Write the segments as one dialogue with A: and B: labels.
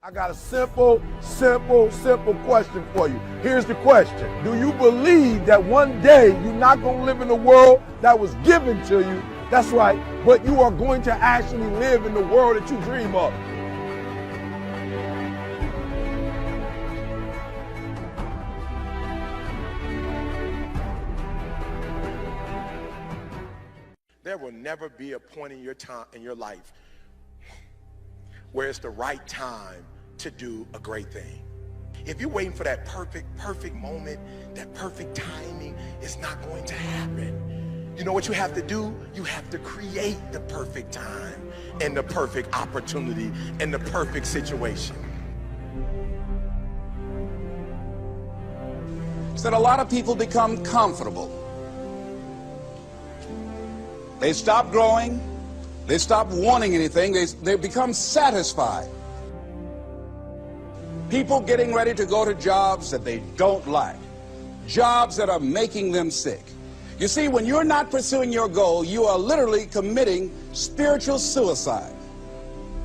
A: I got a simple question for you. Here's the question. Do you believe that one day you're not going to live in the world that was given to you? That's right. But you are going to actually live in the world that you dream of. There will never be a point in your time in your life where it's the right time to do a great thing. If you're waiting for that perfect moment, that perfect timing, it's not going to happen. You know what you have to do? You have to create the perfect time and the perfect opportunity and the perfect situation.
B: So that a lot of people become comfortable. They stop growing. They stop wanting anything. They become satisfied. People getting ready to go to jobs that they don't like. Jobs that are making them sick. You see, when you're not pursuing your goal, you are literally committing spiritual suicide.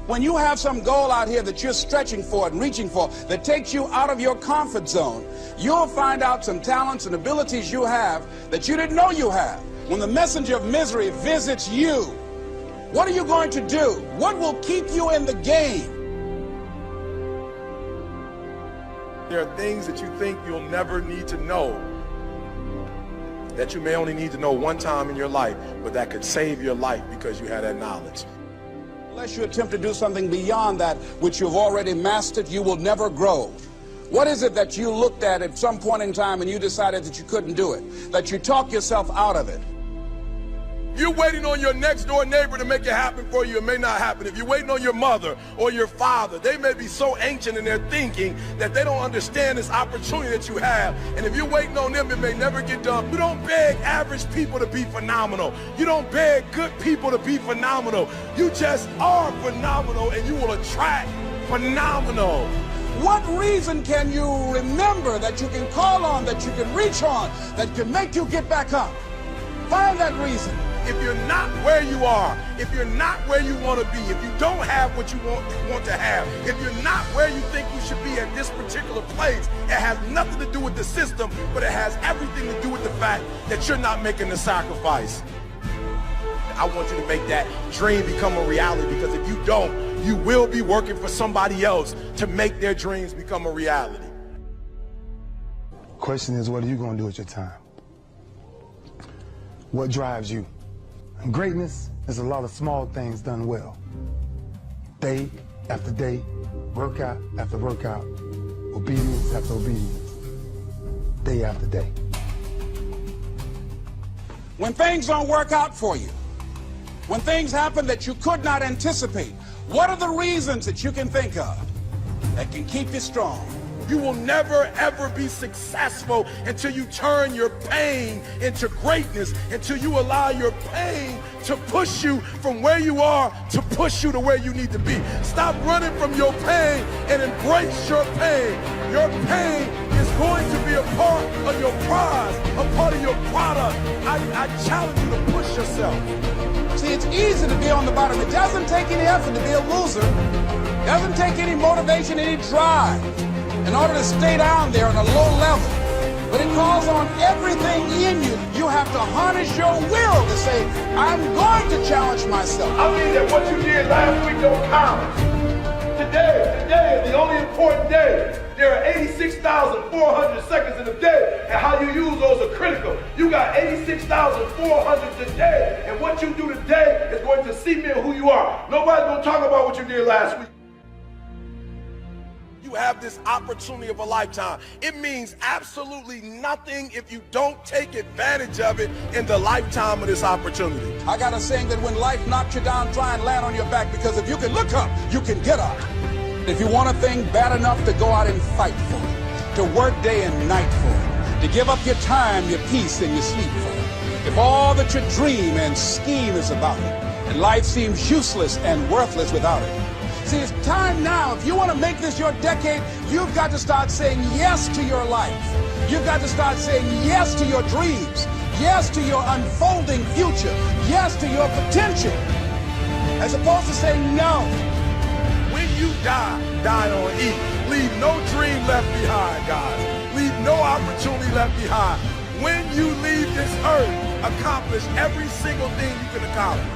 B: When you have some goal out here that you're stretching for and reaching for that takes you out of your comfort zone, you'll find out some talents and abilities you have that you didn't know you have. When the messenger of misery visits you, what are you going to do? What will keep you in the game?
A: There are things that you think you'll never need to know, that you may only need to know one time in your life, but that could save your life because you had that knowledge.
B: Unless you attempt to do something beyond that which you've already mastered, you will never grow. What is it that you looked at some point in time and you decided that you couldn't do it, that you talked yourself out of it?
A: You're waiting on your next door neighbor to make it happen for you. It may not happen. If you're waiting on your mother or your father, they may be so ancient in their thinking that they don't understand this opportunity that you have. And if you're waiting on them, it may never get done. You don't beg average people to be phenomenal. You don't beg good people to be phenomenal. You just are phenomenal, and you will attract phenomenal.
B: What reason can you remember that you can call on, that you can reach on, that can make you get back up? Find that reason.
A: If you're not where you are, if you're not where you want to be, if you don't have what you want to have, if you're not where you think you should be at this particular place, it has nothing to do with the system, but it has everything to do with the fact that you're not making the sacrifice. I want you to make that dream become a reality, because if you don't, you will be working for somebody else to make their dreams become a reality.
C: Question is, what are you going to do with your time? What drives you? And greatness is a lot of small things done well. Day after day, workout after workout, obedience after obedience, day after day.
B: When things don't work out for you, when things happen that you could not anticipate, what are the reasons that you can think of that can keep you strong?
A: You will never, ever be successful until you turn your pain into greatness, until you allow your pain to push you from where you are to push you to where you need to be. Stop running from your pain and embrace your pain. Your pain is going to be a part of your prize, a part of your product. I challenge you to push yourself.
B: See, it's easy to be on the bottom. It doesn't take any effort to be a loser. It doesn't take any motivation, any drive in order to stay down there on a low level. But it calls on everything in you. You have to harness your will to say, I'm going to challenge myself.
A: I mean that what you did last week don't count. Today is the only important day. There are 86,400 seconds in a day, and how you use those are critical. You got 86,400 today, and what you do today is going to cement who you are. Nobody's going to talk about what you did last week. You have this opportunity of a lifetime. It means absolutely nothing if you don't take advantage of it in the lifetime of this opportunity.
B: I got a saying that when life knocks you down, try and land on your back, because if you can look up, you can get up. If you want a thing bad enough to go out and fight for it, to work day and night for it, to give up your time, your peace, and your sleep for it, if all that you dream and scheme is about it, and life seems useless and worthless without it, see, it's time now. If you want to make this your decade, you've got to start saying yes to your life. You've got to start saying yes to your dreams, yes to your unfolding future, yes to your potential, as opposed to saying no.
A: When you die, die on E. Leave no dream left behind, guys. Leave no opportunity left behind. When you leave this earth, accomplish every single thing you can accomplish.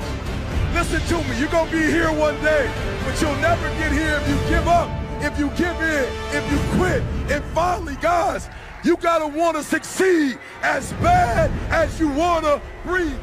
A: Listen to me, you're going to be here one day, but you'll never get here if you give up, if you give in, if you quit. And finally, guys, you got to want to succeed as bad as you want to breathe.